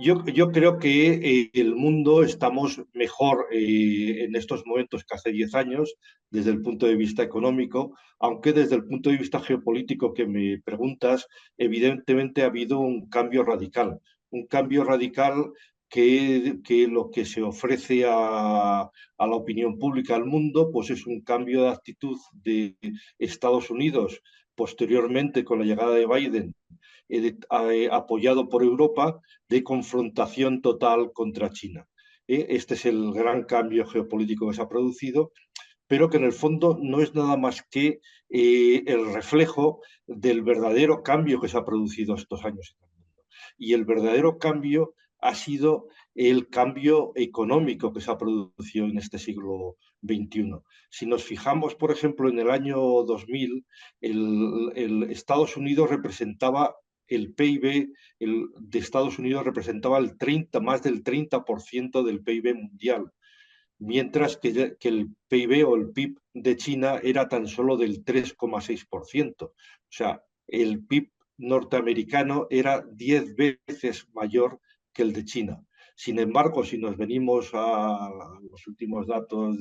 Yo creo que el mundo estamos mejor en estos momentos que hace 10 años desde el punto de vista económico, aunque desde el punto de vista geopolítico que me preguntas, evidentemente ha habido un cambio radical que lo que se ofrece a la opinión pública, al mundo, pues es un cambio de actitud de Estados Unidos posteriormente con la llegada de Biden, apoyado por Europa, de confrontación total contra China. Este es el gran cambio geopolítico que se ha producido, pero que en el fondo no es nada más que el reflejo del verdadero cambio que se ha producido estos años en el mundo. Y el verdadero cambio ha sido el cambio económico que se ha producido en este siglo XXI. Si nos fijamos, por ejemplo, en el año 2000, el Estados Unidos representaba el PIB de Estados Unidos representaba más del 30% del PIB mundial, mientras que el PIB o el PIB de China era tan solo del 3,6%. O sea, el PIB norteamericano era 10 veces mayor que el de China. Sin embargo, si nos venimos a los últimos datos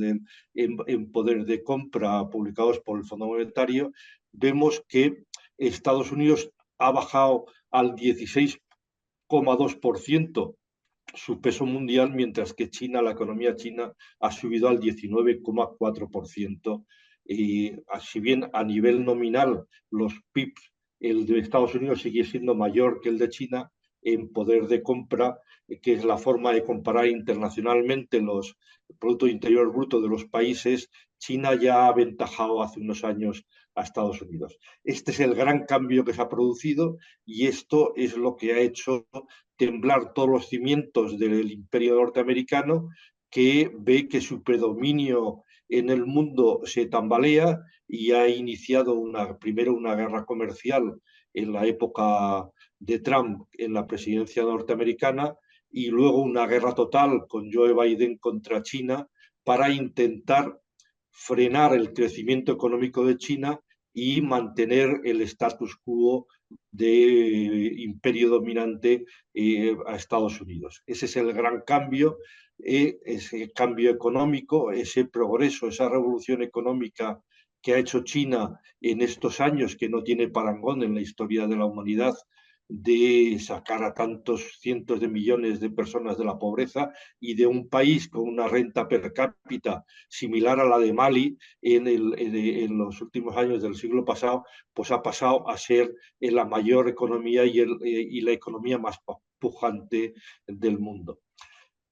en poder de compra publicados por el Fondo Monetario, vemos que Estados Unidos ha bajado al 16,2% su peso mundial, mientras que China, la economía china, ha subido al 19,4%. Y si bien a nivel nominal los PIBs, el de Estados Unidos sigue siendo mayor que el de China, en poder de compra, que es la forma de comparar internacionalmente los Producto Interior Bruto de los países, China ya ha aventajado hace unos años a Estados Unidos. Este es el gran cambio que se ha producido y esto es lo que ha hecho temblar todos los cimientos del imperio norteamericano, que ve que su predominio en el mundo se tambalea y ha iniciado primero una guerra comercial en la época de Trump en la presidencia norteamericana y luego una guerra total con Joe Biden contra China para intentar frenar el crecimiento económico de China y mantener el status quo de imperio dominante a Estados Unidos. Ese es el gran cambio, ese cambio económico, ese progreso, esa revolución económica que ha hecho China en estos años, que no tiene parangón en la historia de la humanidad, de sacar a tantos cientos de millones de personas de la pobreza y de un país con una renta per cápita similar a la de Mali en los últimos años del siglo pasado, pues ha pasado a ser la mayor economía y la economía más pujante del mundo.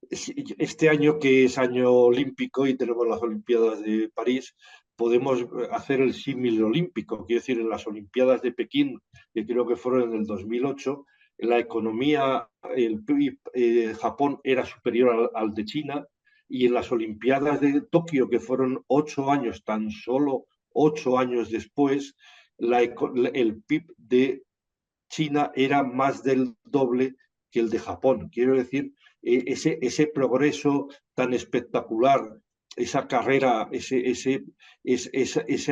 Este año, que es año olímpico y tenemos las Olimpiadas de París, podemos hacer el símil olímpico. Quiero decir, en las Olimpiadas de Pekín, que creo que fueron en el 2008, la economía, el PIB de Japón era superior al de China, y en las Olimpiadas de Tokio, que fueron 8 años, tan solo 8 años después, el PIB de China era más del doble que el de Japón. Quiero decir, ese progreso tan espectacular, esa carrera, ese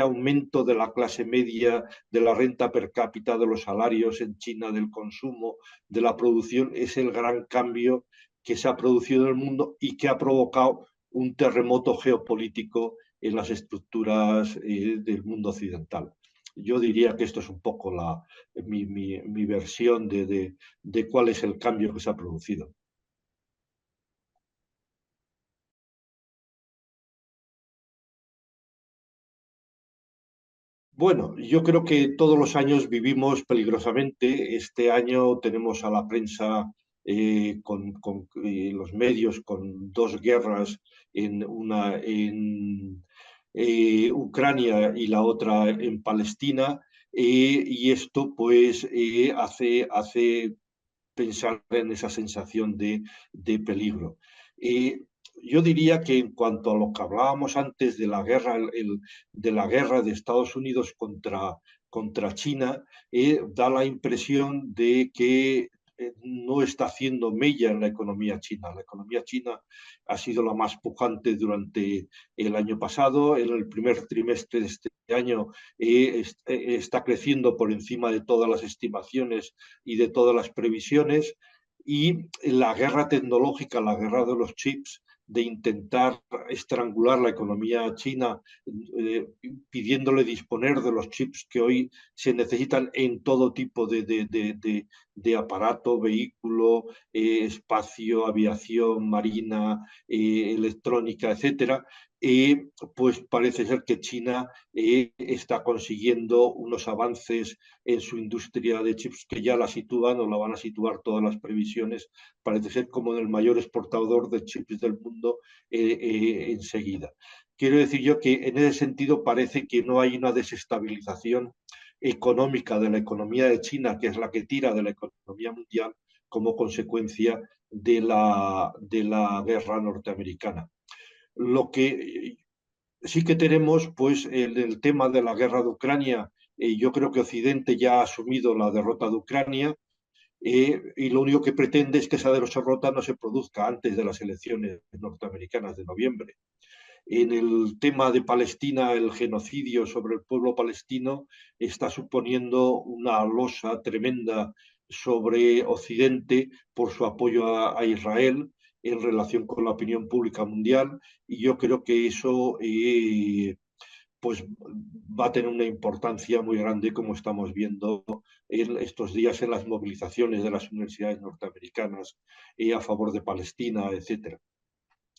aumento de la clase media, de la renta per cápita, de los salarios en China, del consumo, de la producción, es el gran cambio que se ha producido en el mundo y que ha provocado un terremoto geopolítico en las estructuras del mundo occidental. Yo diría que esto es un poco mi versión de cuál es el cambio que se ha producido. Bueno, yo creo que todos los años vivimos peligrosamente. Este año tenemos a la prensa con los medios con dos guerras, una en Ucrania y la otra en Palestina, y esto pues hace pensar en esa sensación de peligro. Eh, yo diría que en cuanto a lo que hablábamos antes de la guerra, de la guerra de Estados Unidos contra China, da la impresión de que no está haciendo mella en la economía china. La economía china ha sido la más pujante durante el año pasado. En el primer trimestre de este año está creciendo por encima de todas las estimaciones y de todas las previsiones. y la guerra tecnológica, la guerra de los chips, de intentar estrangular la economía china, pidiéndole disponer de los chips que hoy se necesitan en todo tipo de aparato, vehículo, espacio, aviación, marina, electrónica, etcétera. Pues parece ser que China está consiguiendo unos avances en su industria de chips que ya la sitúan o la van a situar todas las previsiones, parece ser como el mayor exportador de chips del mundo enseguida. Quiero decir yo que en ese sentido parece que no hay una desestabilización económica de la economía de China, que es la que tira de la economía mundial como consecuencia de la guerra norteamericana. Lo que sí que tenemos, pues, el tema de la guerra de Ucrania. Yo creo que Occidente ya ha asumido la derrota de Ucrania, y lo único que pretende es que esa derrota no se produzca antes de las elecciones norteamericanas de noviembre. En el tema de Palestina, el genocidio sobre el pueblo palestino está suponiendo una losa tremenda sobre Occidente por su apoyo a Israel en relación con la opinión pública mundial, y yo creo que eso pues va a tener una importancia muy grande, como estamos viendo en estos días en las movilizaciones de las universidades norteamericanas a favor de Palestina, etcétera.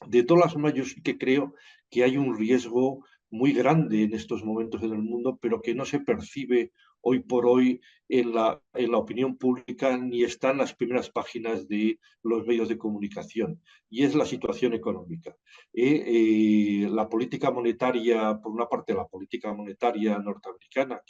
De todas formas, yo sí que creo que hay un riesgo muy grande en estos momentos en el mundo, pero que no se percibe hoy por hoy en la opinión pública ni está en las primeras páginas de los medios de comunicación, y es la situación económica. La política monetaria, por una parte, la política monetaria norteamericana,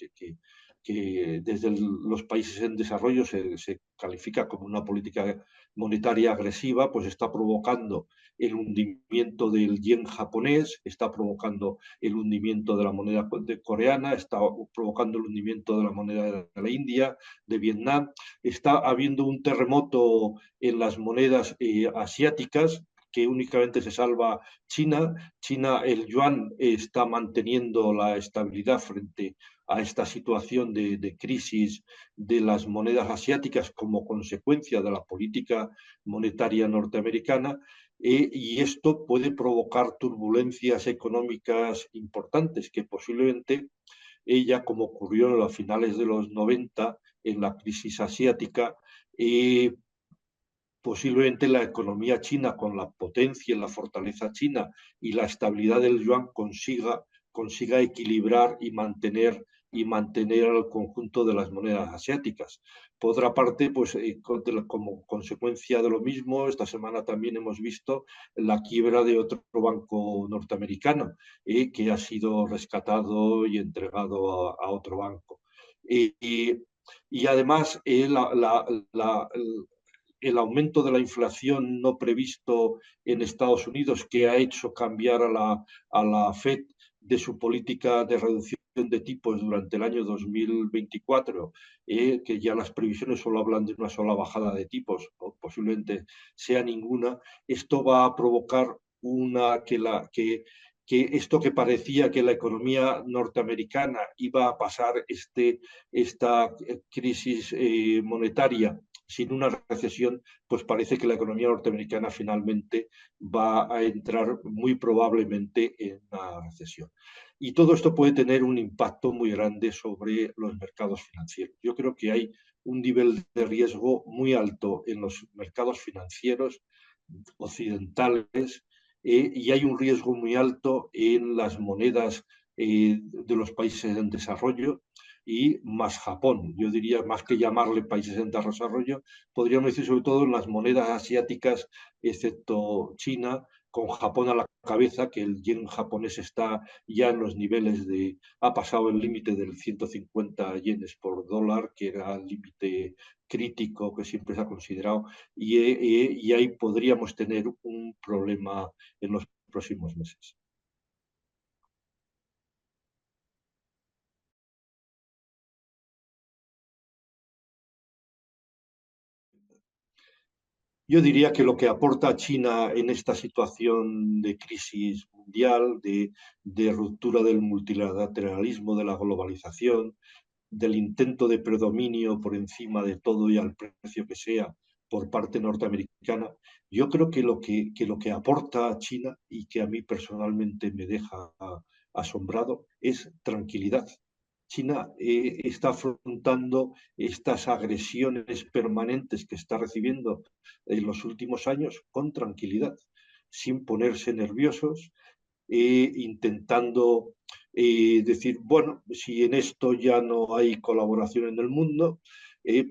que desde los países en desarrollo se califica como una política monetaria agresiva, pues está provocando el hundimiento del yen japonés, está provocando el hundimiento de la moneda coreana, está provocando el hundimiento de la moneda de la India, de Vietnam, está habiendo un terremoto en las monedas asiáticas, que únicamente se salva China. China, el yuan está manteniendo la estabilidad frente a esta situación de crisis de las monedas asiáticas como consecuencia de la política monetaria norteamericana, y esto puede provocar turbulencias económicas importantes que posiblemente ella, como ocurrió a finales de los 90 en la crisis asiática, posiblemente la economía china, con la potencia y la fortaleza china y la estabilidad del yuan, consiga equilibrar y mantener al conjunto de las monedas asiáticas. Por otra parte, pues como consecuencia de lo mismo, esta semana también hemos visto la quiebra de otro banco norteamericano, que ha sido rescatado y entregado a otro banco. Y además, el aumento de la inflación no previsto en Estados Unidos, que ha hecho cambiar a la Fed de su política de reducción de tipos durante el año 2024, que ya las previsiones solo hablan de una sola bajada de tipos, o posiblemente sea ninguna. Esto va a provocar que esto que parecía que la economía norteamericana iba a pasar esta crisis monetaria sin una recesión, pues parece que la economía norteamericana finalmente va a entrar muy probablemente en una recesión. Y todo esto puede tener un impacto muy grande sobre los mercados financieros. Yo creo que hay un nivel de riesgo muy alto en los mercados financieros occidentales, y hay un riesgo muy alto en las monedas de los países en desarrollo, y más Japón. Yo diría, más que llamarle países en desarrollo, podríamos decir sobre todo en las monedas asiáticas, excepto China, con Japón a la cabeza, que el yen japonés está ya en los niveles ha pasado el límite del 150 yenes por dólar, que era el límite crítico que siempre se ha considerado, y ahí podríamos tener un problema en los próximos meses. Yo diría que lo que aporta China en esta situación de crisis mundial, de ruptura del multilateralismo, de la globalización, del intento de predominio por encima de todo y al precio que sea por parte norteamericana. Yo creo que lo que aporta China y que a mí personalmente me deja asombrado es tranquilidad. China está afrontando estas agresiones permanentes que está recibiendo en los últimos años con tranquilidad, sin ponerse nerviosos, intentando decir, bueno, si en esto ya no hay colaboración en el mundo,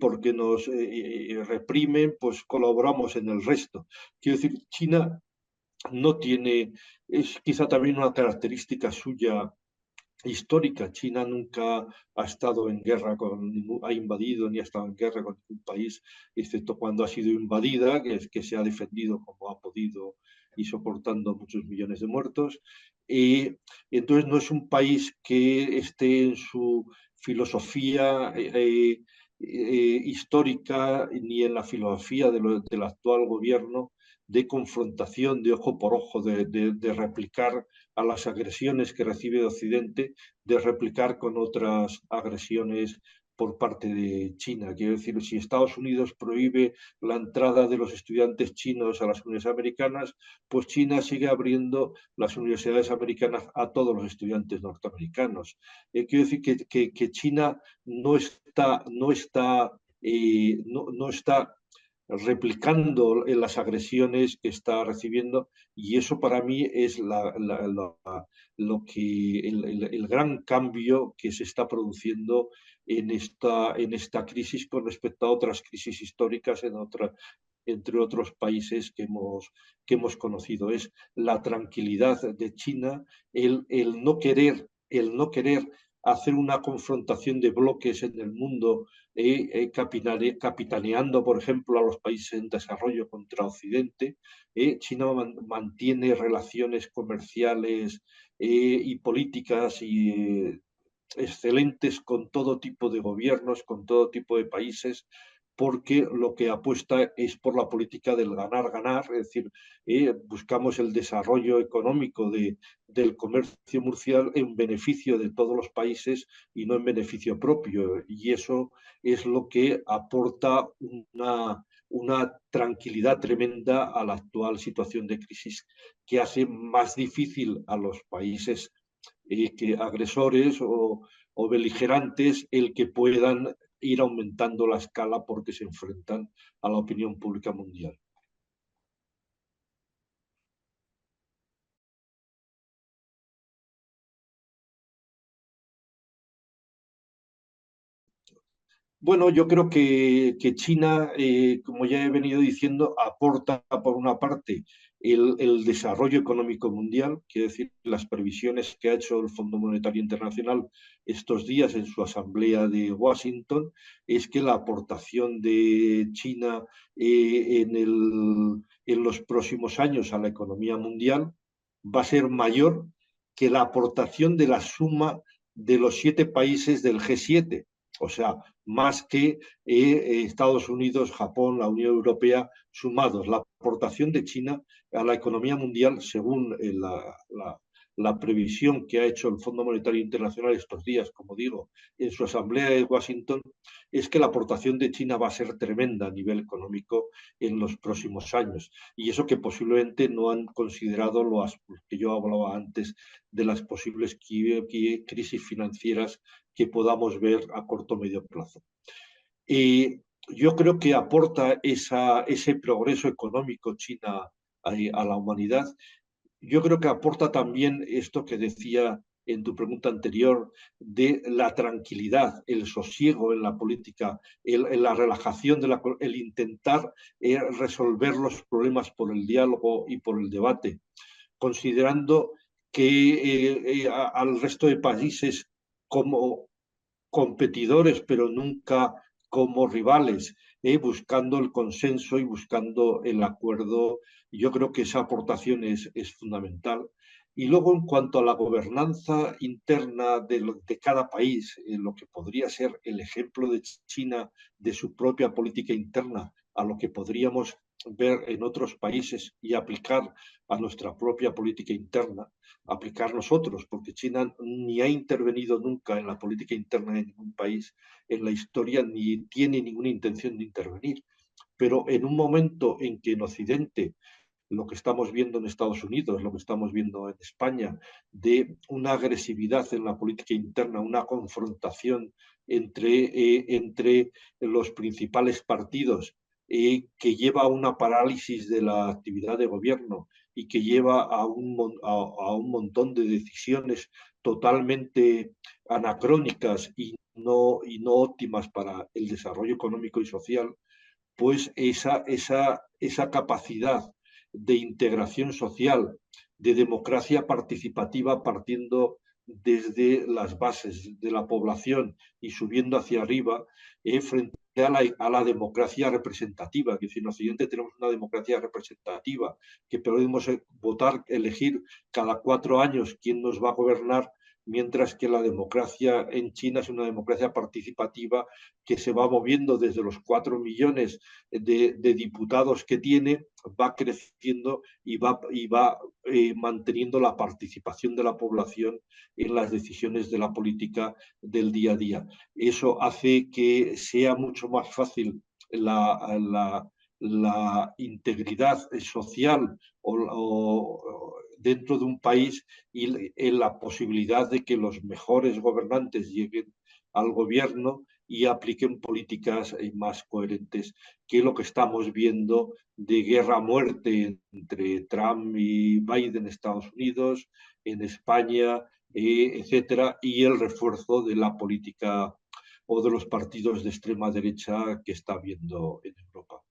porque nos reprimen, pues colaboramos en el resto. Quiero decir, China no tiene, es quizá también una característica suya histórica. China nunca ha estado en guerra con ningún, ha invadido ni ha estado en guerra con ningún país, excepto cuando ha sido invadida, que se ha defendido como ha podido y soportando muchos millones de muertos. Y entonces no es un país que esté en su filosofía histórica ni en la filosofía del actual gobierno de confrontación de ojo por ojo, de replicar a las agresiones que recibe de Occidente, de replicar con otras agresiones por parte de China. Quiero decir, si Estados Unidos prohíbe la entrada de los estudiantes chinos a las universidades americanas, pues China sigue abriendo las universidades americanas a todos los estudiantes norteamericanos. Quiero decir que China no está replicando en las agresiones que está recibiendo y eso para mí es lo que el gran cambio que se está produciendo en esta crisis con respecto a otras crisis históricas entre otros países que hemos conocido. Es la tranquilidad de China, el no querer hacer una confrontación de bloques en el mundo, capitaneando, por ejemplo, a los países en desarrollo contra Occidente. China mantiene relaciones comerciales y políticas excelentes con todo tipo de gobiernos, con todo tipo de países, porque lo que apuesta es por la política del ganar-ganar, es decir, buscamos el desarrollo económico del comercio mundial en beneficio de todos los países y no en beneficio propio. Y eso es lo que aporta una tranquilidad tremenda a la actual situación de crisis que hace más difícil a los países que agresores o beligerantes el que puedan ir aumentando la escala porque se enfrentan a la opinión pública mundial. Bueno, yo creo que China, como ya he venido diciendo, aporta por una parte el desarrollo económico mundial, quiere decir, las previsiones que ha hecho el Fondo Monetario Internacional estos días en su asamblea de Washington, es que la aportación de China en los próximos años a la economía mundial va a ser mayor que la aportación de la suma de los 7 países del G7. O sea, más que Estados Unidos, Japón, la Unión Europea sumados. La aportación de China a la economía mundial, según la previsión que ha hecho el Fondo Monetario Internacional estos días, como digo, en su asamblea de Washington, es que la aportación de China va a ser tremenda a nivel económico en los próximos años. Y eso que posiblemente no han considerado lo que yo hablaba antes de las posibles crisis financieras que podamos ver a corto o medio plazo. Yo creo que aporta ese progreso económico China a la humanidad. Yo creo que aporta también esto que decía en tu pregunta anterior, de la tranquilidad, el sosiego en la política, la relajación, el intentar resolver los problemas por el diálogo y por el debate, considerando que al resto de países como competidores, pero nunca como rivales, buscando el consenso y buscando el acuerdo. Yo creo que esa aportación es fundamental. Y luego, en cuanto a la gobernanza interna de cada país, lo que podría ser el ejemplo de China, de su propia política interna, a lo que podríamos ver en otros países y aplicar a nuestra propia política interna, aplicar nosotros, porque China ni ha intervenido nunca en la política interna de ningún país en la historia, ni tiene ninguna intención de intervenir. pero en un momento en que en Occidente lo que estamos viendo en Estados Unidos, lo que estamos viendo en España, de una agresividad en la política interna, una confrontación entre los principales partidos que lleva a una parálisis de la actividad de gobierno y que lleva a un montón de decisiones totalmente anacrónicas y no óptimas para el desarrollo económico y social, pues esa capacidad de integración social, de democracia participativa partiendo desde las bases de la población y subiendo hacia arriba, frente a la democracia representativa. Que si en Occidente tenemos una democracia representativa, que podemos votar, elegir cada 4 años quién nos va a gobernar, mientras que la democracia en China es una democracia participativa que se va moviendo desde los 4 millones de diputados que tiene, va creciendo y va manteniendo la participación de la población en las decisiones de la política del día a día. Eso hace que sea mucho más fácil la integridad social dentro de un país y en la posibilidad de que los mejores gobernantes lleguen al gobierno y apliquen políticas más coherentes que lo que estamos viendo de guerra a muerte entre Trump y Biden en Estados Unidos, en España, etcétera, y el refuerzo de la política o de los partidos de extrema derecha que está habiendo en Europa.